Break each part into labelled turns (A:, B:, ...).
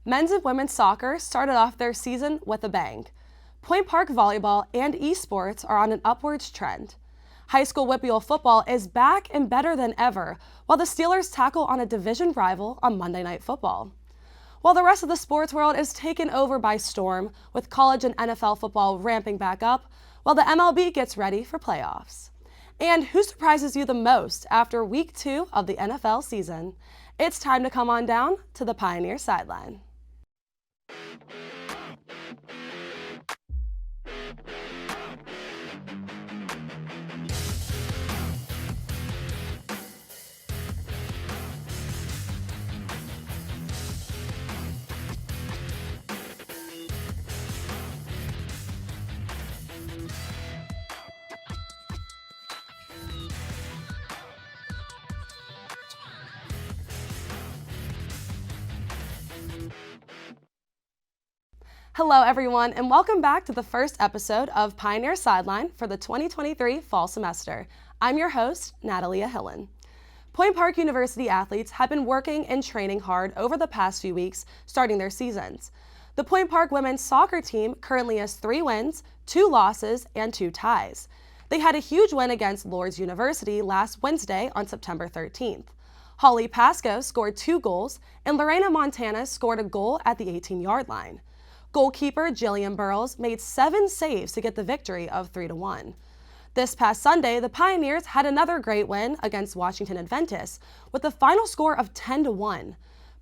A: Men's and women's soccer started off their season with a bang. Point Park volleyball and esports are on an upwards trend. High school WPIAL football is back and better than ever, while the Steelers tackle on a division rival on Monday Night Football. While the rest of the sports world is taken over by storm, with college and NFL football ramping back up, while the MLB gets ready for playoffs. And who surprises you the most after week 2 of the NFL season? It's time to come on down to the Pioneer Sideline. Hello everyone, and welcome back to the first episode of Pioneer Sideline for the 2023 fall semester. I'm your host, Natalia Hillen. Point Park University athletes have been working and training hard over the past few weeks, starting their seasons. The Point Park women's soccer team currently has 3 wins, 2 losses, and 2 ties. They had a huge win against Lourdes University last Wednesday on September 13th. Holly Pasco scored 2 goals, and Lorena Montana scored a goal at the 18-yard line. Goalkeeper Jillian Burrows made 7 saves to get the victory of 3-1. This past Sunday, the Pioneers had another great win against Washington Adventists with a final score of 10-1.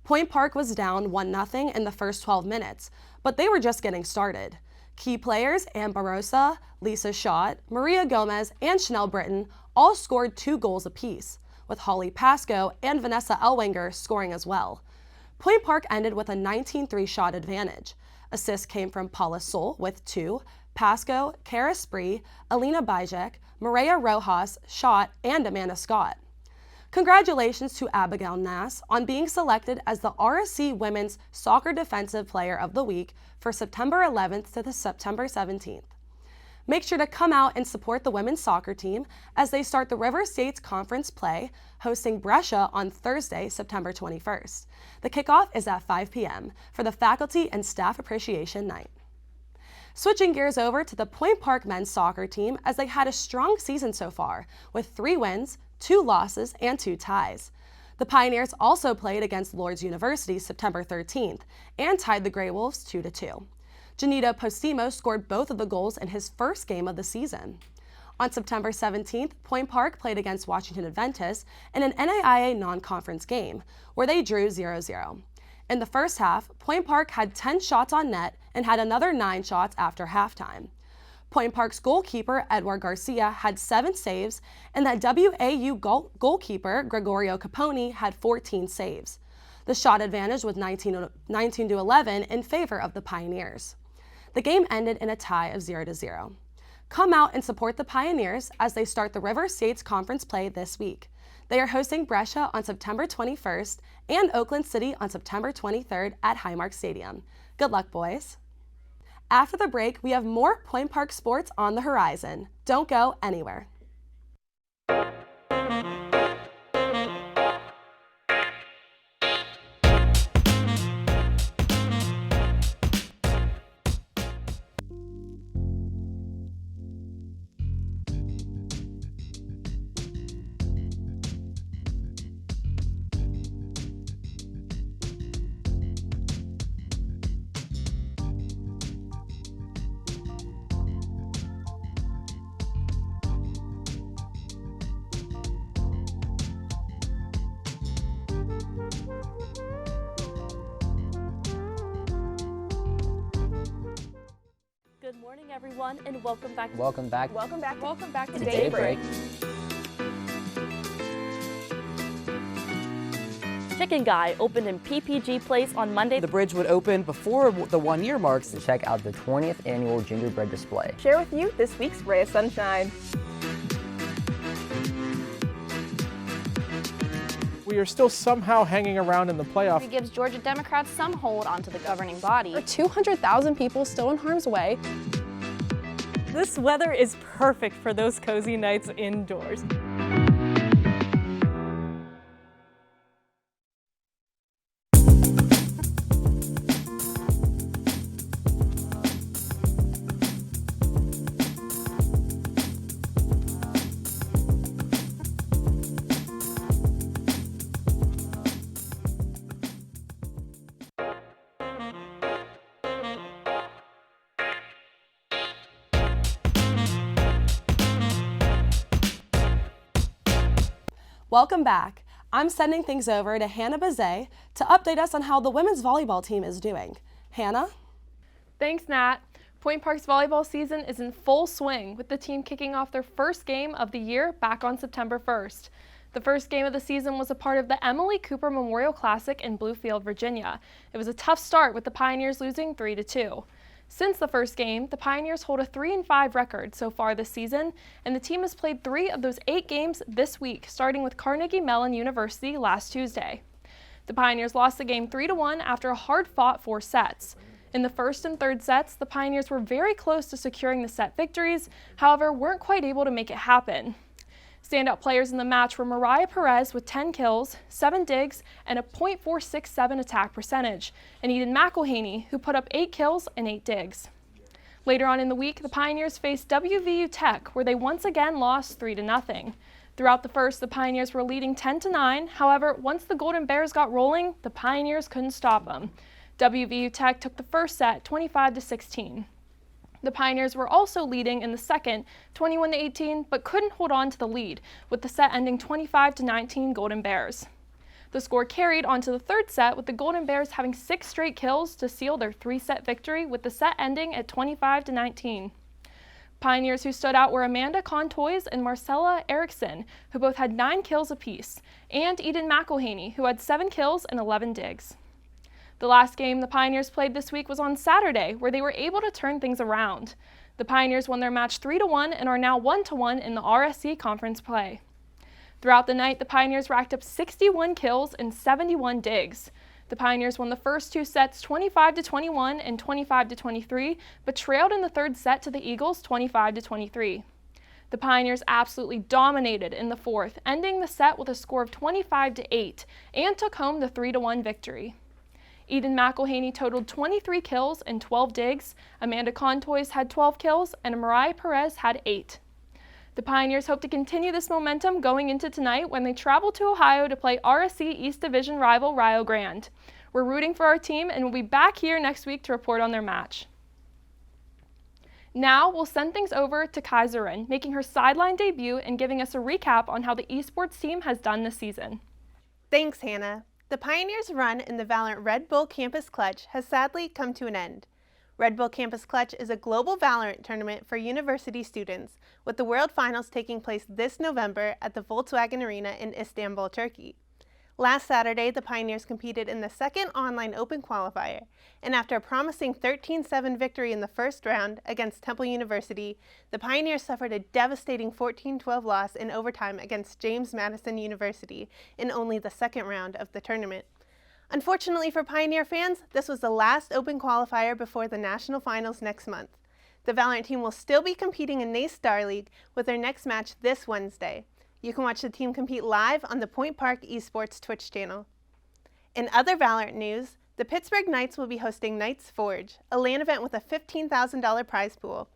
A: Point Park was down 1-0 in the first 12 minutes, but they were just getting started. Key players Amber Rosa, Lisa Schott, Maria Gomez, and Chanel Britton all scored 2 goals apiece, with Holly Pasco and Vanessa Elwanger scoring as well. Point Park ended with a 19-3 shot advantage. Assists came from Paula Sol with 2, Pasco, Kara Spree, Alina Bijek, Maria Rojas, Schott, and Amanda Scott. Congratulations to Abigail Nass on being selected as the RSC Women's Soccer Defensive Player of the Week for September 11th to the September 17th. Make sure to come out and support the women's soccer team as they start the River States Conference play, hosting Brescia on Thursday, September 21st. The kickoff is at 5 p.m. for the Faculty and Staff Appreciation Night. Switching gears over to the Point Park men's soccer team, as they had a strong season so far, with 3 wins, 2 losses, and 2 ties. The Pioneers also played against Lourdes University September 13th and tied the Grey Wolves 2-2. Janito Postimo scored both of the goals in his first game of the season. On September 17th, Point Park played against Washington Adventists in an NAIA non-conference game, where they drew 0-0. In the first half, Point Park had 10 shots on net and had another 9 shots after halftime. Point Park's goalkeeper, Edward Garcia, had 7 saves, and that WAU goalkeeper, Gregorio Caponi, had 14 saves. The shot advantage was 19-11 in favor of the Pioneers. The game ended in a tie of 0-0. Come out and support the Pioneers as they start the River States Conference play this week. They are hosting Brescia on September 21st and Oakland City on September 23rd at Highmark Stadium. Good luck, boys. After the break, we have more Point Park sports on the horizon. Don't go anywhere.
B: Good morning, everyone, and welcome back
C: to
B: Daybreak. Chicken Guy opened in PPG Place on Monday.
C: The bridge would open before the 1-year marks to check out the 20th annual gingerbread display.
D: Share with you this week's Ray of Sunshine.
E: We are still somehow hanging around in the playoff.
F: It gives Georgia Democrats some hold onto the governing body.
D: There are 200,000 people still in harm's way.
G: This weather is perfect for those cozy nights indoors.
A: Welcome back. I'm sending things over to Hannah Bazet to update us on how the women's volleyball team is doing. Hannah?
H: Thanks, Nat. Point Park's volleyball season is in full swing, with the team kicking off their first game of the year back on September 1st. The first game of the season was a part of the Emily Cooper Memorial Classic in Bluefield, Virginia. It was a tough start, with the Pioneers losing 3-2. Since the first game, the Pioneers hold a 3-5 record so far this season, and the team has played 3 of those 8 games this week, starting with Carnegie Mellon University last Tuesday. The Pioneers lost the game 3-1 after a hard-fought 4 sets. In the first and third sets, the Pioneers were very close to securing the set victories, however, weren't quite able to make it happen. Standout players in the match were Mariah Perez with 10 kills, 7 digs, and a .467 attack percentage, and Eden McElhaney, who put up 8 kills and 8 digs. Later on in the week, the Pioneers faced WVU Tech, where they once again lost 3-0. Throughout the first, the Pioneers were leading 10-9. However, once the Golden Bears got rolling, the Pioneers couldn't stop them. WVU Tech took the first set 25-16. The Pioneers were also leading in the second, 21-18, but couldn't hold on to the lead, with the set ending 25-19 Golden Bears. The score carried onto the third set, with the Golden Bears having 6 straight kills to seal their 3-set victory, with the set ending at 25-19. Pioneers who stood out were Amanda Contois and Marcella Erickson, who both had 9 kills apiece, and Eden McElhaney, who had 7 kills and 11 digs. The last game the Pioneers played this week was on Saturday, where they were able to turn things around. The Pioneers won their match 3-1 and are now 1-1 in the RSC conference play. Throughout the night, the Pioneers racked up 61 kills and 71 digs. The Pioneers won the first 2 sets 25-21 and 25-23, but trailed in the third set to the Eagles 25-23. The Pioneers absolutely dominated in the fourth, ending the set with a score of 25-8, and took home the 3-1 victory. Eden McElhaney totaled 23 kills and 12 digs, Amanda Contois had 12 kills, and Mariah Perez had 8. The Pioneers hope to continue this momentum going into tonight when they travel to Ohio to play RSC East Division rival Rio Grande. We're rooting for our team and we'll be back here next week to report on their match. Now we'll send things over to Kaiserin, making her sideline debut and giving us a recap on how the esports team has done this season.
I: Thanks, Hannah. The Pioneers' run in the Valorant Red Bull Campus Clutch has sadly come to an end. Red Bull Campus Clutch is a global Valorant tournament for university students, with the World Finals taking place this November at the Volkswagen Arena in Istanbul, Turkey. Last Saturday, the Pioneers competed in the second online open qualifier, and after a promising 13-7 victory in the first round against Temple University, the Pioneers suffered a devastating 14-12 loss in overtime against James Madison University in only the second round of the tournament. Unfortunately for Pioneer fans, this was the last open qualifier before the national finals next month. The Valorant team will still be competing in NACE Star League with their next match this Wednesday. You can watch the team compete live on the Point Park Esports Twitch channel. In other Valorant news, the Pittsburgh Knights will be hosting Knights Forge, a LAN event with a $15,000 prize pool.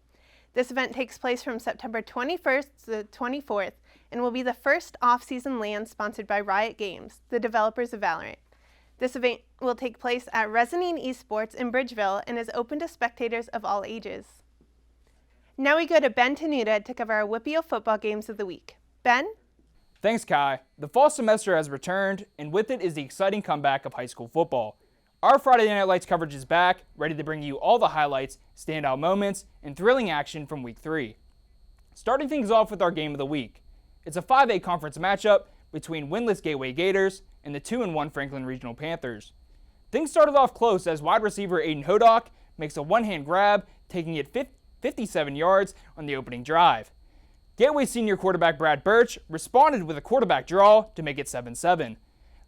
I: This event takes place from September 21st to the 24th and will be the first off-season LAN sponsored by Riot Games, the developers of Valorant. This event will take place at Resonine Esports in Bridgeville and is open to spectators of all ages. Now we go to Ben Tenuta to cover our WPIAL football games of the week. Ben?
J: Thanks, Kai. The fall semester has returned, and with it is the exciting comeback of high school football. Our Friday Night Lights coverage is back, ready to bring you all the highlights, standout moments, and thrilling action from Week 3. Starting things off with our game of the week. It's a 5A conference matchup between winless Gateway Gators and the 2-1 Franklin Regional Panthers. Things started off close as wide receiver Aiden Hodock makes a one-hand grab, taking it 57 yards on the opening drive. Gateway senior quarterback Brad Birch responded with a quarterback draw to make it 7-7.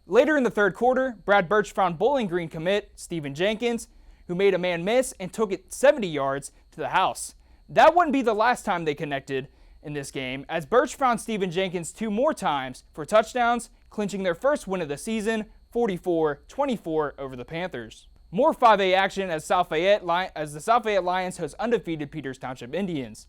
J: Later in the third quarter, Brad Birch found Bowling Green commit Steven Jenkins, who made a man miss and took it 70 yards to the house. That wouldn't be the last time they connected in this game, as Birch found Steven Jenkins 2 more times for touchdowns, clinching their first win of the season, 44-24 over the Panthers. More 5A action as the South Fayette Lions host undefeated Peters Township Indians.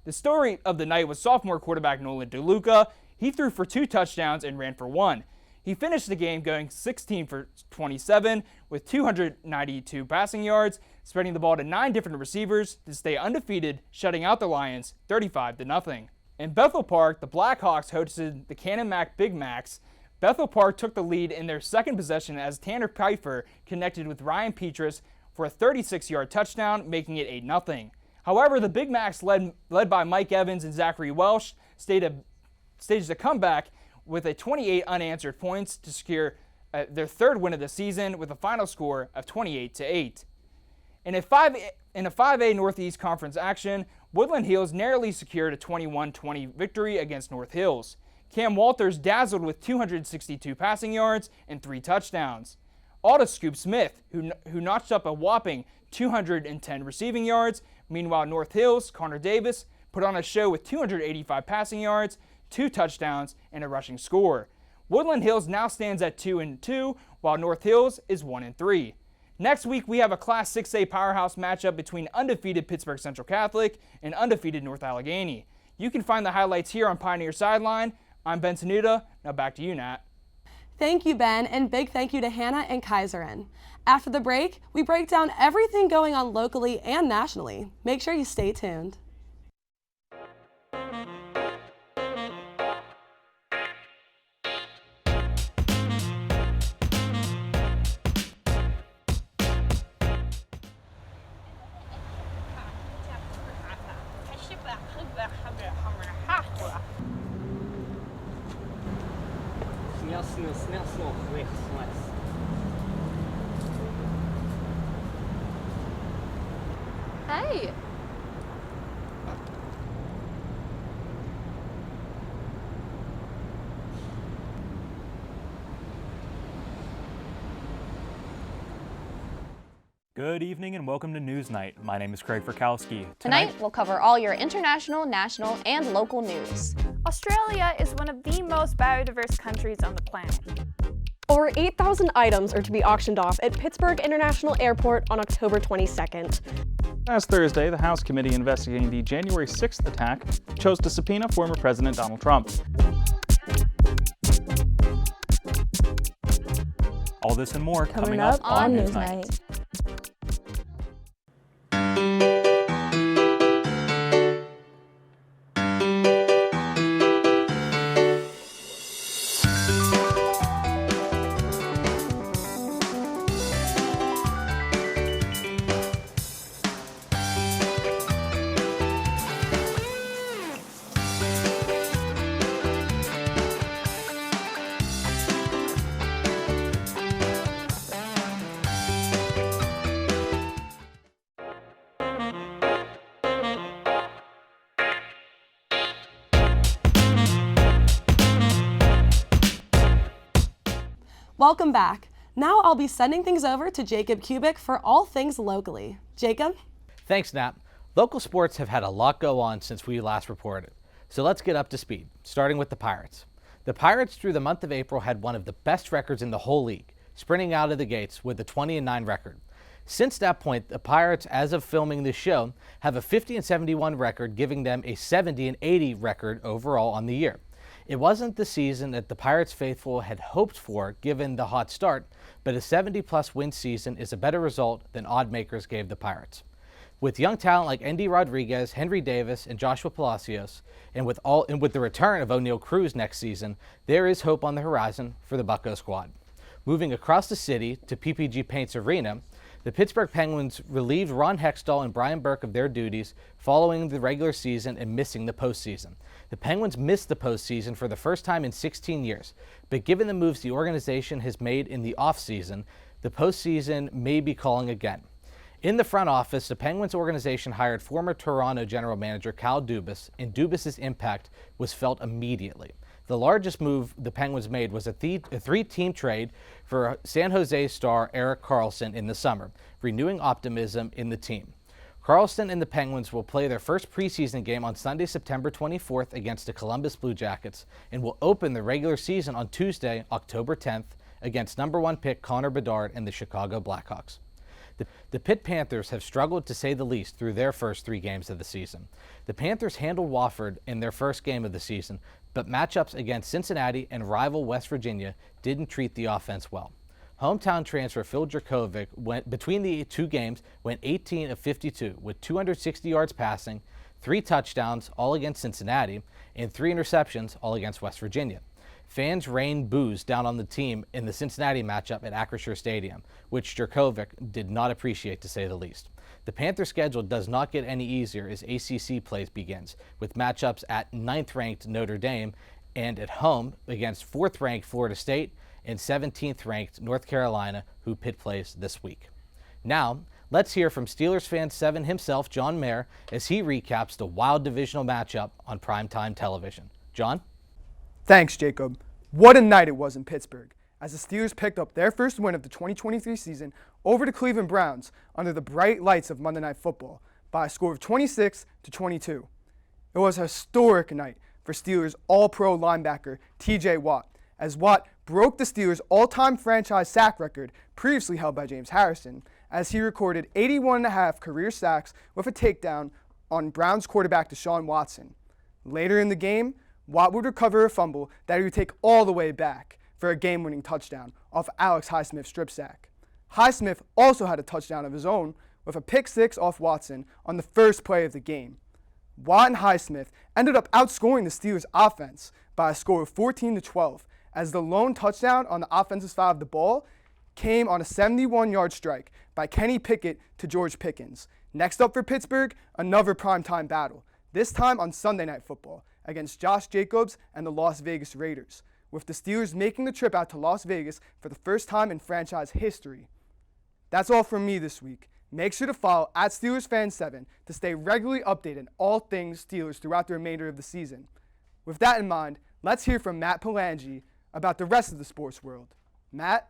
J: The story of the night was sophomore quarterback Nolan DeLuca. He threw for 2 touchdowns and ran for 1. He finished the game going 16 for 27 with 292 passing yards, spreading the ball to 9 different receivers to stay undefeated, shutting out the Lions 35-0. In Bethel Park, the Blackhawks hosted the Cannon Mac Big Macs. Bethel Park took the lead in their second possession as Tanner Pfeiffer connected with Ryan Petrus for a 36-yard touchdown, making it 8-0. However, the Big Macs, led by Mike Evans and Zachary Welsh, staged a comeback with a 28 unanswered points to secure their third win of the season with a final score of 28-8. In a 5A Northeast Conference action, Woodland Hills narrowly secured a 21-20 victory against North Hills. Cam Walters dazzled with 262 passing yards and 3 touchdowns. Aldous Scoop Smith, who notched up a whopping 210 receiving yards. Meanwhile, North Hills' Connor Davis put on a show with 285 passing yards, 2 touchdowns, and a rushing score. Woodland Hills now stands at 2-2, while North Hills is 1-3. Next week, we have a Class 6A powerhouse matchup between undefeated Pittsburgh Central Catholic and undefeated North Allegheny. You can find the highlights here on Pioneer Sideline. I'm Ben Tenuta. Now back to you, Nat.
A: Thank you, Ben, and big thank you to Hannah and Kaiserin. After the break, we break down everything going on locally and nationally. Make sure you stay tuned.
F: Hey.
K: Good evening and welcome to Newsnight. My name is Craig Furkowski.
F: Tonight, we'll cover all your international, national, and local news.
L: Australia is one of the most biodiverse countries on the planet.
D: Over 8,000 items are to be auctioned off at Pittsburgh International Airport on October 22nd.
M: Last Thursday, the House committee investigating the January 6th attack chose to subpoena former President Donald Trump.
K: All this and more coming
D: up
K: up on
D: Newsnight.
K: Newsnight.
A: Welcome back. Now I'll be sending things over to Jacob Kubik for all things locally. Jacob?
N: Thanks, Nat. Local sports have had a lot go on since we last reported, so let's get up to speed, starting with the Pirates. The Pirates through the month of April had one of the best records in the whole league, sprinting out of the gates with a 20-9 record. Since that point, the Pirates, as of filming this show, have a 50-71 record, giving them a 70-80 record overall on the year. It wasn't the season that the Pirates faithful had hoped for given the hot start, but a 70-plus win season is a better result than odd makers gave the Pirates. With young talent like Andy Rodriguez, Henry Davis, and Joshua Palacios, and with the return of O'Neal Cruz next season, there is hope on the horizon for the Bucco squad. Moving across the city to PPG Paints Arena, the Pittsburgh Penguins relieved Ron Hextall and Brian Burke of their duties following the regular season and missing the postseason. The Penguins missed the postseason for the first time in 16 years, but given the moves the organization has made in the offseason, the postseason may be calling again. In the front office, the Penguins organization hired former Toronto general manager Cal Dubas, and Dubas' impact was felt immediately. The largest move the Penguins made was a three-team trade for San Jose star Erik Karlsson in the summer, renewing optimism in the team. Karlsson and the Penguins will play their first preseason game on Sunday, September 24th against the Columbus Blue Jackets, and will open the regular season on Tuesday, October 10th against #1 pick Connor Bedard and the Chicago Blackhawks. The Pitt Panthers have struggled to say the least through their first 3 games of the season. The Panthers handled Wofford in their first game of the season, but matchups against Cincinnati and rival West Virginia didn't treat the offense well. Hometown transfer Phil Dracovic between the 2 games went 18 of 52 with 260 yards passing, 3 touchdowns, all against Cincinnati, and 3 interceptions, all against West Virginia. Fans rained boos down on the team in the Cincinnati matchup at Acrisure Stadium, which Jurkovic did not appreciate, to say the least. The Panther schedule does not get any easier as ACC play begins, with matchups at 9th-ranked Notre Dame and at home against 4th-ranked Florida State and 17th-ranked North Carolina, who Pitt plays this week. Now, let's hear from Steelers fan 7 himself, John Mayer, as he recaps the wild divisional matchup on primetime television. John?
O: Thanks, Jacob. What a night it was in Pittsburgh, as the Steelers picked up their first win of the 2023 season over the Cleveland Browns under the bright lights of Monday Night Football by a score of 26-22. It was a historic night for Steelers All-Pro linebacker TJ Watt, as Watt broke the Steelers' all-time franchise sack record previously held by James Harrison, as he recorded 81.5 career sacks with a takedown on Browns quarterback Deshaun Watson. Later in the game, Watt would recover a fumble that he would take all the way back for a game-winning touchdown off Alex Highsmith's strip sack. Highsmith also had a touchdown of his own with a pick 6 off Watson on the first play of the game. Watt and Highsmith ended up outscoring the Steelers' offense by a score of 14-12, as the lone touchdown on the offensive side of the ball came on a 71-yard strike by Kenny Pickett to George Pickens. Next up for Pittsburgh, another primetime battle, this time on Sunday Night Football, against Josh Jacobs and the Las Vegas Raiders, with the Steelers making the trip out to Las Vegas for the first time in franchise history. That's all from me this week. Make sure to follow @SteelersFan7 to stay regularly updated on all things Steelers throughout the remainder of the season. With that in mind, let's hear from Matt Palangi about the rest of the sports world. Matt?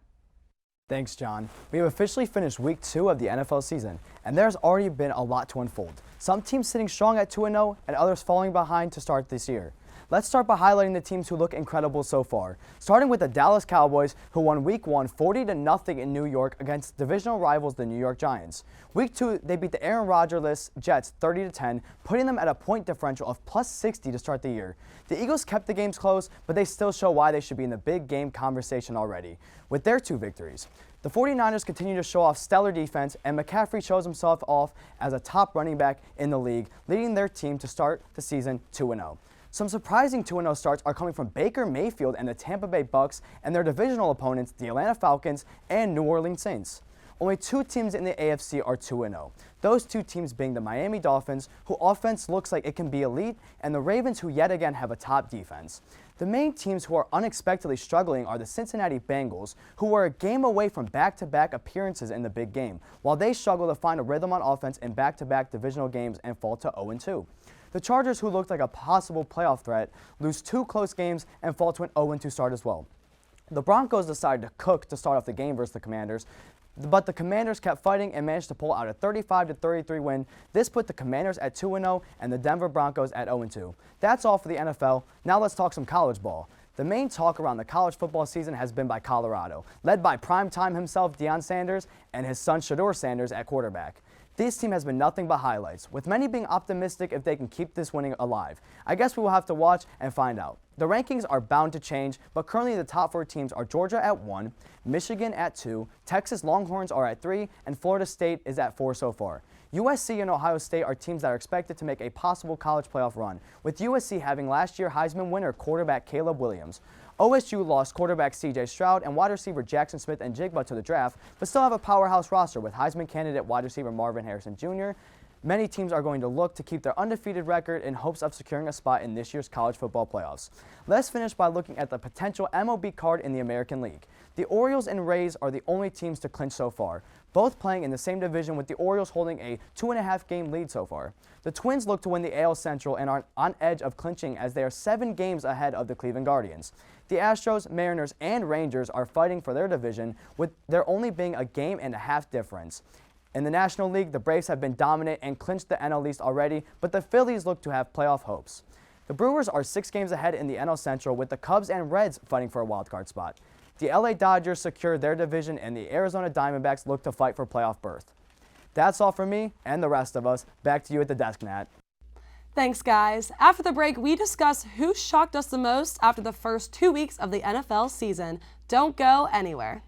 P: Thanks, John. We have officially finished week 2 of the NFL season, and there's already been a lot to unfold. Some teams sitting strong at 2-0 and others falling behind to start this year. Let's start by highlighting the teams who look incredible so far, starting with the Dallas Cowboys, who won Week 1 40-0 in New York against divisional rivals the New York Giants. Week 2, they beat the Aaron Rodgers-less Jets 30-10, putting them at a point differential of +60 to start the year. The Eagles kept the games close, but they still show why they should be in the big game conversation already, with their 2 victories. The 49ers continue to show off stellar defense, and McCaffrey shows himself off as a top running back in the league, leading their team to start the season 2-0. Some surprising 2-0 starts are coming from Baker Mayfield and the Tampa Bay Bucks and their divisional opponents, the Atlanta Falcons and New Orleans Saints. Only 2 teams in the AFC are 2-0. Those 2 teams being the Miami Dolphins, whose offense looks like it can be elite, and the Ravens, who yet again have a top defense. The main teams who are unexpectedly struggling are the Cincinnati Bengals, who are a game away from back-to-back appearances in the big game, while they struggle to find a rhythm on offense in back-to-back divisional games and fall to 0-2. The Chargers, who looked like a possible playoff threat, lose 2 close games and fall to an 0-2 start as well. The Broncos decided to cook to start off the game versus the Commanders, but the Commanders kept fighting and managed to pull out a 35-33 win. This put the Commanders at 2-0 and the Denver Broncos at 0-2. That's all for the NFL. Now let's talk some college ball. The main talk around the college football season has been by Colorado, led by primetime himself Deion Sanders and his son Shedeur Sanders at quarterback. This team has been nothing but highlights, with many being optimistic if they can keep this winning alive. I guess we will have to watch and find out. The rankings are bound to change, but currently the top 4 teams are Georgia at 1, Michigan at 2, Texas Longhorns are at 3, and Florida State is at 4 so far. USC and Ohio State are teams that are expected to make a possible college playoff run, with USC having last year Heisman winner quarterback Caleb Williams. OSU lost quarterback C.J. Stroud and wide receiver Jackson Smith and Jigba to the draft, but still have a powerhouse roster with Heisman candidate wide receiver Marvin Harrison Jr. Many teams are going to look to keep their undefeated record in hopes of securing a spot in this year's college football playoffs. Let's finish by looking at the potential MLB card in the American League. The Orioles and Rays are the only teams to clinch so far, both playing in the same division, with the Orioles holding a 2.5-game lead so far. The Twins look to win the AL Central and are on edge of clinching as they are 7 games ahead of the Cleveland Guardians. The Astros, Mariners, and Rangers are fighting for their division, with there only being a game-and-a-half difference. In the National League, the Braves have been dominant and clinched the NL East already, but the Phillies look to have playoff hopes. The Brewers are 6 games ahead in the NL Central, with the Cubs and Reds fighting for a wildcard spot. The LA Dodgers secured their division, and the Arizona Diamondbacks look to fight for playoff berth. That's all from me and the rest of us. Back to you at the desk, Nat.
A: Thanks, guys. After the break, we discuss who shocked us the most after the first 2 weeks of the NFL season. Don't go anywhere.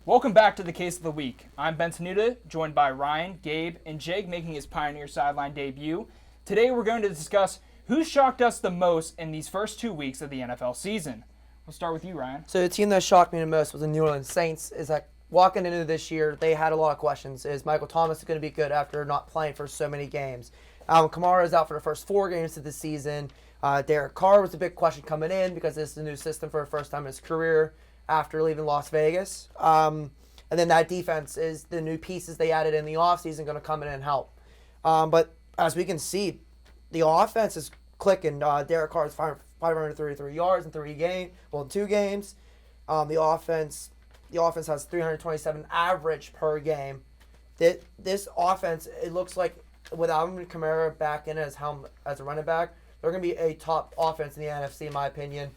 J: Welcome back to the Case of the Week. I'm Ben Tenuta, joined by Ryan, Gabe, and Jake making his Pioneer Sideline debut. Today we're going to discuss who shocked us the most in these first 2 weeks of the NFL season. We'll start with you, Ryan.
Q: So the team that shocked me the most was the New Orleans Saints. Is that walking into this year, they had a lot of questions. Is Michael Thomas going to be good after not playing for so many games? Kamara is out for the first 4 games of the season. Derek Carr was a big question coming in because this is a new system for the first time in his career after leaving Las Vegas. And then that defense is the new pieces they added in the offseason going to come in and help. But as we can see, the offense is clicking. Derek Carr is 533 yards in 2 games. The offense has 327 average per game. This offense, it looks like without Kamara back in as a running back, they're going to be a top offense in the NFC, in my opinion.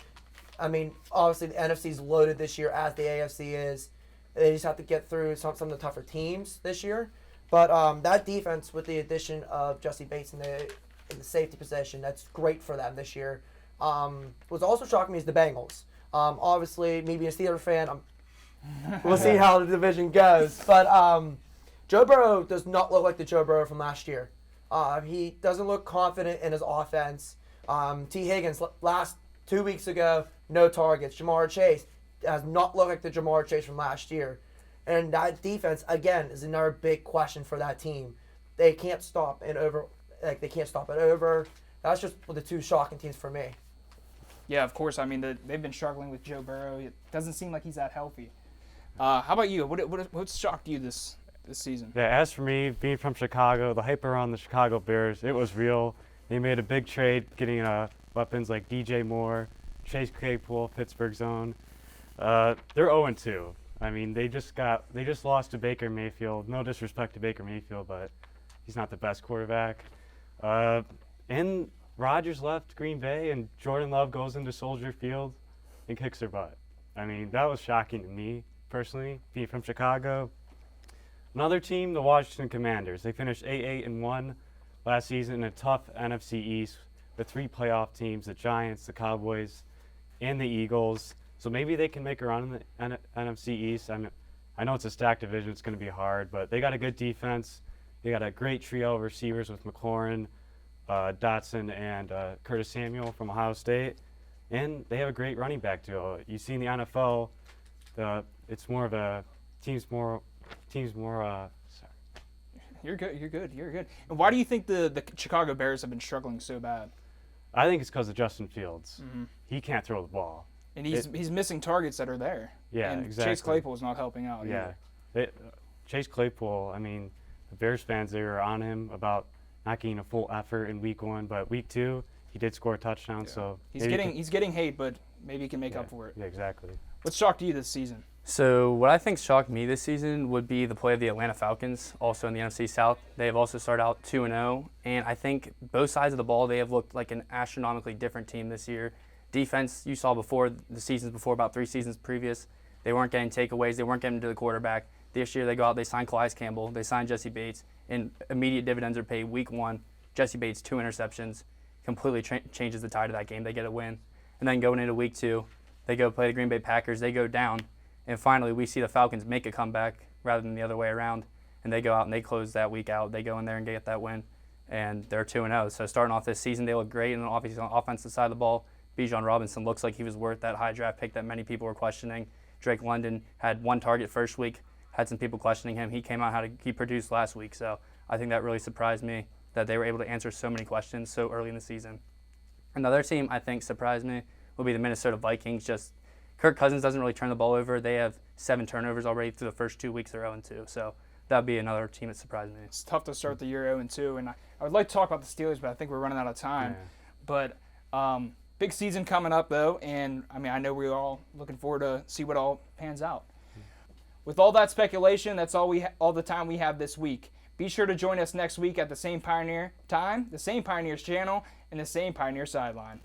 Q: I mean, obviously the NFC is loaded this year as the AFC is. They just have to get through some of the tougher teams this year. But that defense, with the addition of Jesse Bates in the safety position, that's great for them this year. What's also shocking me is the Bengals. Obviously, me being a Steelers fan, we'll see how the division goes. But Joe Burrow does not look like the Joe Burrow from last year. He doesn't look confident in his offense. T. Higgins, last 2 weeks ago, no targets. Jamar Chase has not looked like the Jamar Chase from last year. And that defense, again, is another big question for that team. They can't stop it over. That's just the 2 shocking teams for me.
J: Yeah, of course. I mean, they've been struggling with Joe Burrow. It doesn't seem like he's that healthy. How about you? What's shocked you this season?
R: Yeah, as for me, being from Chicago, the hype around the Chicago Bears, it was real. They made a big trade getting weapons like DJ Moore, Chase Claypool, Pittsburgh's own. They're 0-2. I mean, they just lost to Baker Mayfield. No disrespect to Baker Mayfield, but he's not the best quarterback. And Rodgers left Green Bay, and Jordan Love goes into Soldier Field and kicks their butt. I mean, that was shocking to me, personally, being from Chicago. Another team, the Washington Commanders. They finished 8-1 last season in a tough NFC East with 3 playoff teams, the Giants, the Cowboys, and the Eagles. So maybe they can make a run in the NFC East. I know it's a stacked division. It's going to be hard, but they got a good defense. They got a great trio of receivers with McLaurin, Dotson, and Curtis Samuel from Ohio State. And they have a great running back duo. You see in the NFL, it's more of a teams more. Sorry.
J: You're good. And why do you think the Chicago Bears have been struggling so bad?
R: I think it's because of Justin Fields. Mm-hmm. He can't throw the ball.
J: And he's missing targets that are there.
R: Yeah,
J: and
R: exactly.
J: Chase Claypool is not helping out either.
R: Chase Claypool, I mean, the Bears fans, they were on him about not getting a full effort in week 1, but week 2, he did score a touchdown. Yeah. So
J: he's getting hate, but maybe he can make up for it.
R: Yeah, exactly.
J: What shocked you this season?
S: So what I think shocked me this season would be the play of the Atlanta Falcons, also in the NFC South. They have also started out 2-0, and I think both sides of the ball, they have looked like an astronomically different team this year. Defense, you saw before the seasons before, about 3 seasons previous, they weren't getting takeaways, they weren't getting to the quarterback. This year they go out, they signed Calais Campbell, they signed Jesse Bates, and immediate dividends are paid week 1. Jesse Bates, 2 interceptions, completely changes the tide of that game. They get a win. And then going into week 2, they go play the Green Bay Packers, they go down. And finally, we see the Falcons make a comeback rather than the other way around. And they go out and they close that week out. They go in there and get that win. And they're 2-0. So starting off this season, they look great. And obviously on the offensive side of the ball, Bijan Robinson looks like he was worth that high draft pick that many people were questioning. Drake London had 1 target first week, had some people questioning him. He came out, he produced last week. So I think that really surprised me that they were able to answer so many questions so early in the season. Another team I think surprised me will be the Minnesota Vikings. Just Kirk Cousins doesn't really turn the ball over. They have 7 turnovers already through the first 2 weeks. They're 0-2. So that would be another team that surprised me.
J: It's tough to start the year 0-2. And I would like to talk about the Steelers, but I think we're running out of time. Yeah. But big season coming up, though. And, I mean, I know we're all looking forward to see what all pans out. With all that speculation, that's all the time we have this week. Be sure to join us next week at the same Pioneer time, the same Pioneers channel, and the same Pioneer Sideline.